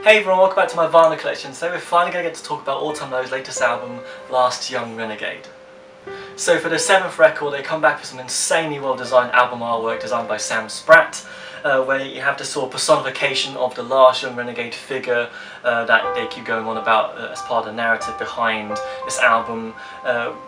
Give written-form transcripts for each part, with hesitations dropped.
Hey everyone, welcome back to my vinyl collection. So we're finally going to get to talk about Autumn Low's latest album, Last Young Renegade. So for the 7th record, they come back with some insanely well designed album artwork designed by Sam Spratt, where you have this sort of personification of the last Young Renegade figure that they keep going on about as part of the narrative behind this album,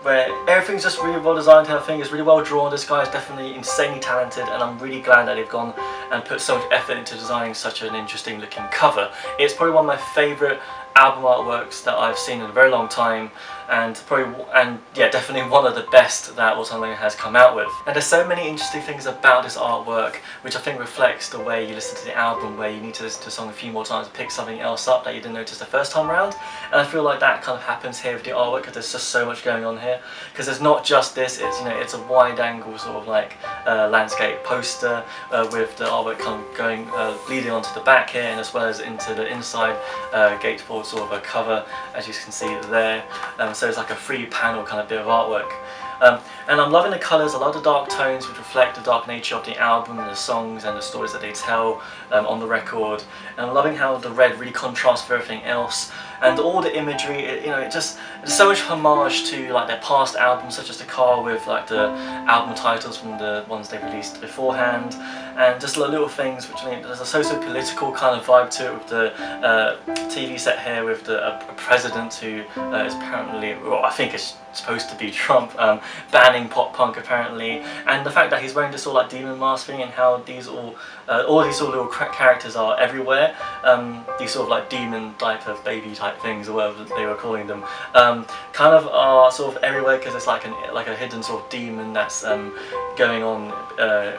where everything's just really well designed, everything is really well drawn. This guy is definitely insanely talented, and I'm really glad that they've gone and put so much effort into designing such an interesting looking cover. It's probably one of my favourite album artworks that I've seen in a very long time, and definitely one of the best that Autumn Low has come out with. And there's so many interesting things about this artwork which I think reflects the way you listen to the album, where you need to listen to a song a few more times to pick something else up that you didn't notice the first time around. And I feel like that kind of happens here with the artwork, because there's just so much going on here. Because there's not just this, it's, you know, it's a wide angle sort of like landscape poster with the artwork kind of going bleeding onto the back here, and as well as into the inside gatefold sort of a cover, as you can see there. So it's like a 3-panel kind of bit of artwork. And I'm loving the colours. I love the dark tones which reflect the dark nature of the album and the songs and the stories that they tell on the record. And I'm loving how the red really contrasts with everything else. And all the imagery, there's so much homage to like their past albums, such as The Car, with like the album titles from the ones they released beforehand, and just little things which, I mean, there's a socio-political kind of vibe to it, with the TV set here with a president who is apparently, well, I think it's supposed to be Trump, banning pop punk apparently, and the fact that he's wearing this sort of like demon mask thing, and how these all these sort of little characters are everywhere, these sort of like demon type of baby type things, or whatever they were calling them, kind of are sort of everywhere, because it's like a hidden sort of demon that's going on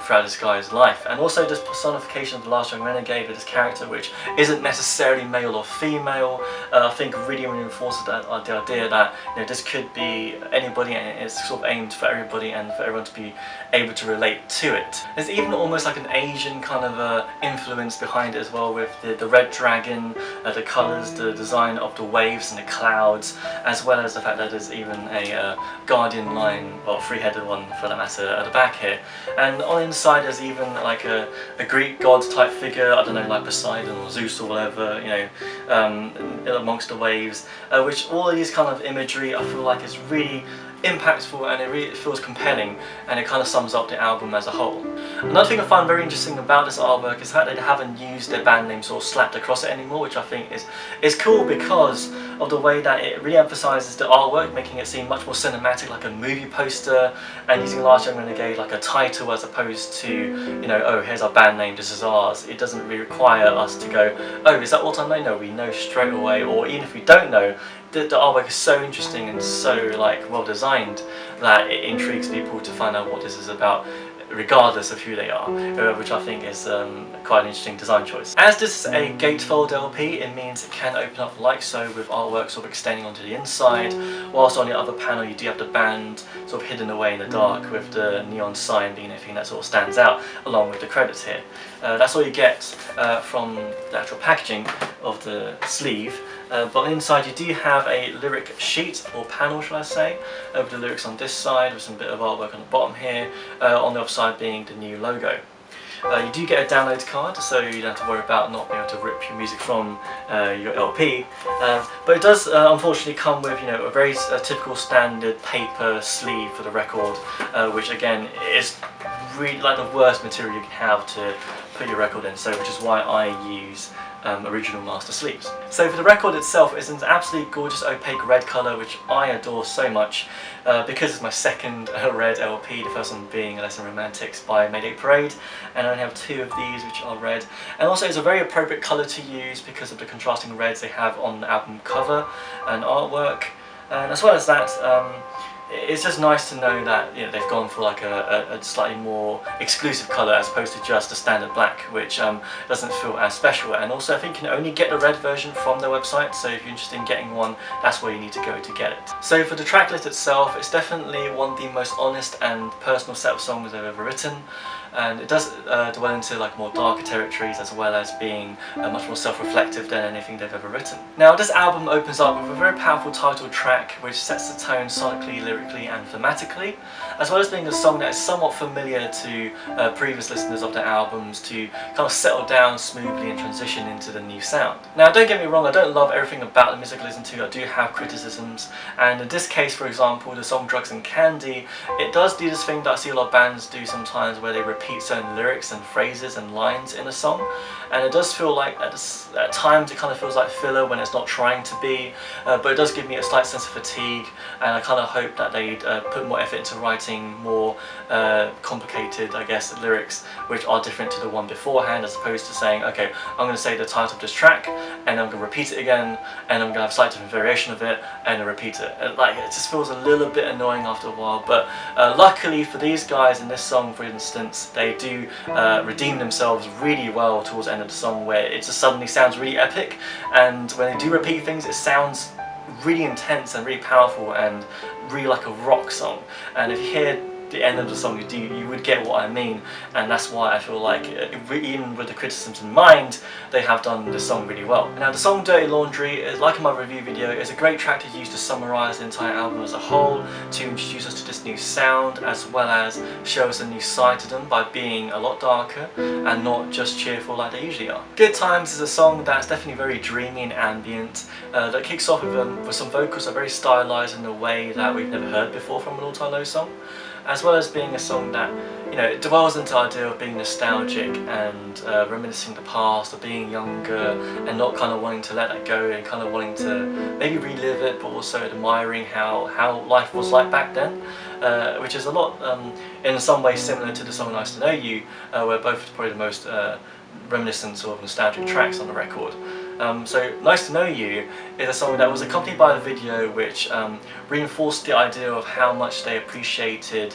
throughout this guy's life. And also this personification of the last Young Renegade with this character, which isn't necessarily male or female, I think really reinforces the idea that, you know, this could be anybody, and it's sort of aimed for everybody and for everyone to be able to relate to it. There's even almost like an Asian kind of influence behind it as well, with the red dragon, the colours, the design of the waves and the clouds, as well as the fact that there's even a guardian lion, or 3-headed one for that matter, at the back here. And on the inside there's even like a Greek god type figure, I don't know, like Poseidon or Zeus or whatever, you know, amongst the waves, which all of these kind of imagery I feel like is really impactful, and it really feels compelling, and it kind of sums up the album as a whole. Another thing I find very interesting about this artwork is that they haven't used their band name sort of slapped across it anymore, which I think is cool, because of the way that it really emphasises the artwork, making it seem much more cinematic, like a movie poster, and using Last Young Renegade like a title as opposed to, you know, oh, here's our band name, this is ours. It doesn't really require us to go, oh, is that Autumn Low? No, we know straight away, or even if we don't know, the artwork is so interesting and so like well designed that it intrigues people to find out what this is about, regardless of who they are, which I think is quite an interesting design choice. As this is a gatefold LP, it means it can open up like so, with artwork sort of extending onto the inside, whilst on the other panel you do have the band sort of hidden away in the dark, with the neon sign being anything that sort of stands out, along with the credits here. That's all you get from the actual packaging of the sleeve. But on the inside you do have a lyric sheet, or panel shall I say, with the lyrics on this side, with some bit of artwork on the bottom here, on the other side being the new logo. You do get a download card, so you don't have to worry about not being able to rip your music from your LP, but it does unfortunately come with, you know, a very typical standard paper sleeve for the record, which again is really like the worst material you can have to put your record in, so which is why I use original master sleeves. So for the record itself, it's an absolutely gorgeous opaque red colour, which I adore so much, because it's my second red LP, the first one being Lesson Romantics by Mayday Parade, and I only have 2 of these which are red. And also it's a very appropriate colour to use because of the contrasting reds they have on the album cover and artwork. And as well as that, it's just nice to know that, you know, they've gone for like a slightly more exclusive colour as opposed to just a standard black, which doesn't feel as special. And also I think you can only get the red version from their website, so if you're interested in getting one, that's where you need to go to get it. So for the track list itself, it's definitely one of the most honest and personal set of songs I've ever written. And it does dwell into like more darker territories, as well as being much more self-reflective than anything they've ever written. Now this album opens up with a very powerful title track which sets the tone sonically, lyrically and thematically, as well as being a song that is somewhat familiar to previous listeners of their albums to kind of settle down smoothly and transition into the new sound. Now don't get me wrong, I don't love everything about the music I listen to, I do have criticisms, and in this case for example the song Drugs and Candy, it does do this thing that I see a lot of bands do sometimes where they repeat certain lyrics and phrases and lines in a song, and it does feel like at times it kind of feels like filler when it's not trying to be, but it does give me a slight sense of fatigue, and I kind of hope that they'd put more effort into writing more complicated, I guess, lyrics which are different to the one beforehand, as opposed to saying, okay, I'm going to say the title of this track and I'm going to repeat it again and I'm going to have a slight different variation of it and then repeat it. Like, it just feels a little bit annoying after a while, but luckily for these guys in this song, for instance, they do redeem themselves really well towards the end of the song, where it just suddenly sounds really epic, and when they do repeat things it sounds really intense and really powerful and really like a rock song. And if you hear the end of the song, you would get what I mean, and that's why I feel like even with the criticisms in mind, they have done this song really well. Now the song Dirty Laundry, like in my review video, is a great track to use to summarise the entire album as a whole, to introduce us to this new sound as well as show us a new side to them by being a lot darker and not just cheerful like they usually are. Good Times is a song that's definitely very dreamy and ambient, that kicks off with some vocals that are very stylised in a way that we've never heard before from an all-time low song, as well as being a song that, you know, it dwells into the idea of being nostalgic and reminiscing the past, of being younger and not kind of wanting to let that go and kind of wanting to maybe relive it, but also admiring how life was like back then, which is a lot in some ways similar to the song Nice to Know You, where both are probably the most reminiscent sort of nostalgic tracks on the record. So Nice to Know You is a song that was accompanied by a video which reinforced the idea of how much they appreciated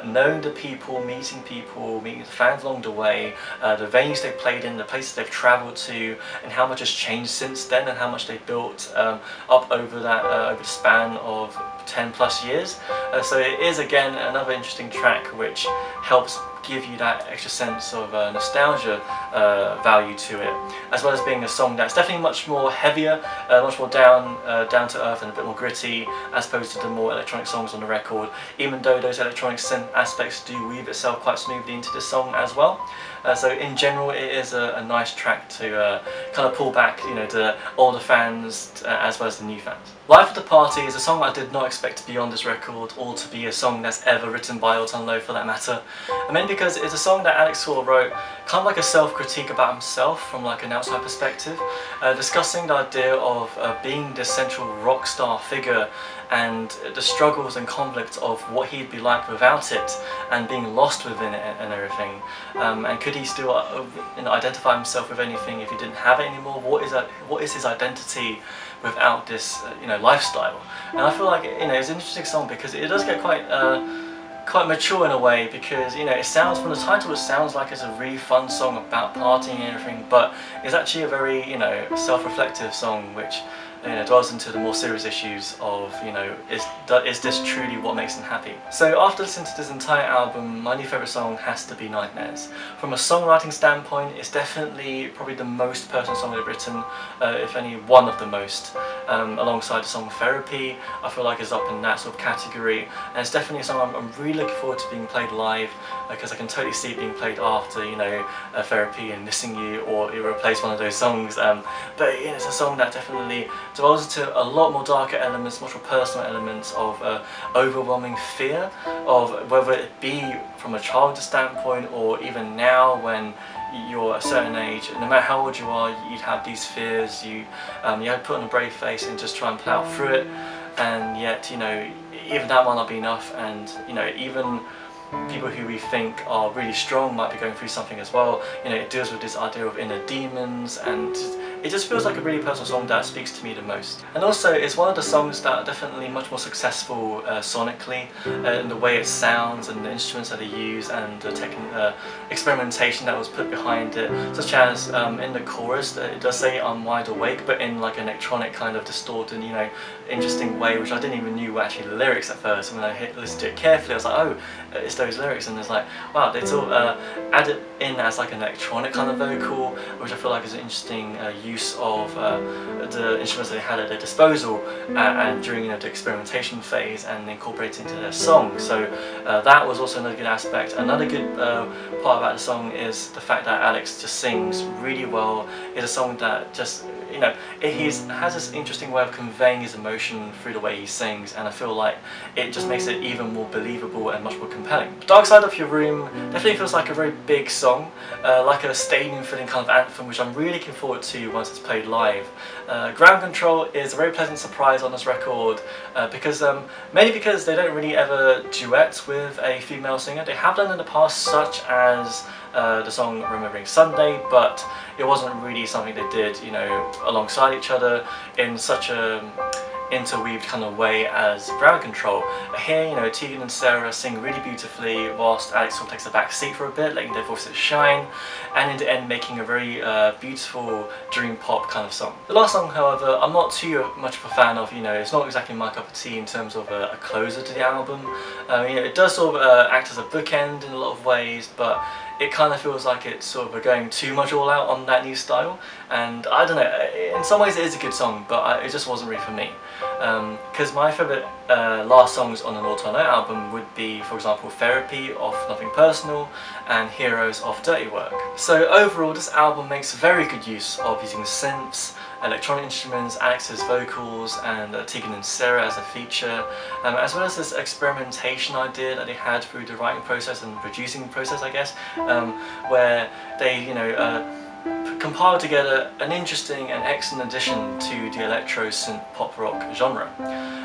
knowing the people, meeting the fans along the way, the venues they played in, the places they've travelled to, and how much has changed since then and how much they built up over the span of 10 plus years. So it is again another interesting track which helps give you that extra sense of nostalgia value to it, as well as being a song that's definitely much more heavier, much more down to earth and a bit more gritty, as opposed to the more electronic songs on the record, even though those electronic synth aspects do weave itself quite smoothly into this song as well. So in general it is a nice track to kind of pull back, you know, the older fans as well as the new fans. Life at the Party is a song I did not expect to be on this record, or to be a song that's ever written by All Time Low for that matter. I mean, because it's a song that Alex sort of wrote kind of like a self-critique about himself from like an outside perspective, discussing the idea of being this central rock star figure and the struggles and conflicts of what he'd be like without it and being lost within it and everything, and could he still identify himself with anything if he didn't have it anymore? What is his identity without this lifestyle? And I feel like it's an interesting song because it does get quite mature in a way, because it sounds, from the title it sounds like it's a really fun song about partying and everything, but it's actually a very self-reflective song which dwells into the more serious issues of is this truly what makes them happy. So after listening to this entire album, my new favourite song has to be Nightmares. From a songwriting standpoint, it's definitely probably the most personal song they've written, if any one of the most, alongside the song Therapy. I feel like it's up in that sort of category, and it's definitely a song I'm really looking forward to being played live, because I can totally see it being played after Therapy and Missing You, or it replace one of those songs, but it's a song that definitely dwells into a lot more darker elements, much more personal elements of overwhelming fear, of whether it be from a childhood standpoint or even now when you're a certain age. No matter how old you are, you'd have these fears. You have to put on a brave face and just try and plow through it, and yet even that might not be enough, and even people who we think are really strong might be going through something as well. It deals with this idea of inner demons, and it just feels like a really personal song that speaks to me the most. And also it's one of the songs that are definitely much more successful sonically, in the way it sounds and the instruments that they use and the experimentation that was put behind it, such as in the chorus it does say I'm wide awake, but in like an electronic kind of distorted interesting way, which I didn't even knew were actually the lyrics at first. And when I listened to it carefully I was like, oh, it's those lyrics, and it's like, wow, they sort of in as like an electronic kind of vocal, which I feel like is an interesting use of the instruments they had at their disposal and during the experimentation phase, and incorporated into their song. So that was also another good aspect. Another good part about the song is the fact that Alex just sings really well. It's a song that just, he has this interesting way of conveying his emotion through the way he sings, and I feel like it just makes it even more believable and much more compelling. Dark Side of Your Room definitely feels like a very big song, like a stadium filling kind of anthem, which I'm really looking forward to once it's played live. Ground Control is a very pleasant surprise on this record, mainly because they don't really ever duet with a female singer. They have done in the past, such as the song Remembering Sunday, but it wasn't really something they did, alongside each other in such a interweaved kind of way as Ground Control. Here, Tegan and Sara sing really beautifully, whilst Alex sort of takes a back seat for a bit, letting their voices shine, and in the end making a very beautiful dream pop kind of song. The last song, however, I'm not too much of a fan of. It's not exactly my cup of tea in terms of a closer to the album. It does sort of act as a bookend in a lot of ways, but it kind of feels like it's sort of going too much all out on that new style, and I don't know, in some ways it is a good song, but it just wasn't really for me. Because my favourite last songs on an Autumn Night album would be, for example, Therapy off Nothing Personal and Heroes off Dirty Work. So overall, this album makes very good use of using synths, electronic instruments, Alex's vocals, and Tegan and Sara as a feature, as well as this experimentation idea that they had through the writing process and producing process, I guess, where they, compiled together an interesting and excellent addition to the electro synth pop rock genre.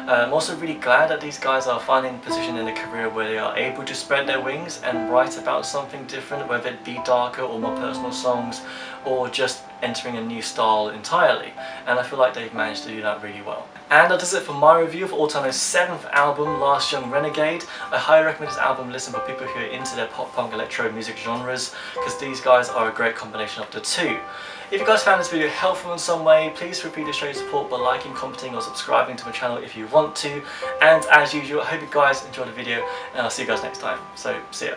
I'm also really glad that these guys are finding a position in their career where they are able to spread their wings and write about something different, whether it be darker or more personal songs, or just entering a new style entirely, and I feel like they've managed to do that really well. And that does it for my review of Autumn's 7th album, Last Young Renegade. I highly recommend this album listen for people who are into their pop punk electro music genres, because these guys are a great combination of the two. If you guys found this video helpful in some way, please feel free to show your support by liking, commenting or subscribing to my channel if you want to. And as usual, I hope you guys enjoyed the video, and I'll see you guys next time. So, see ya.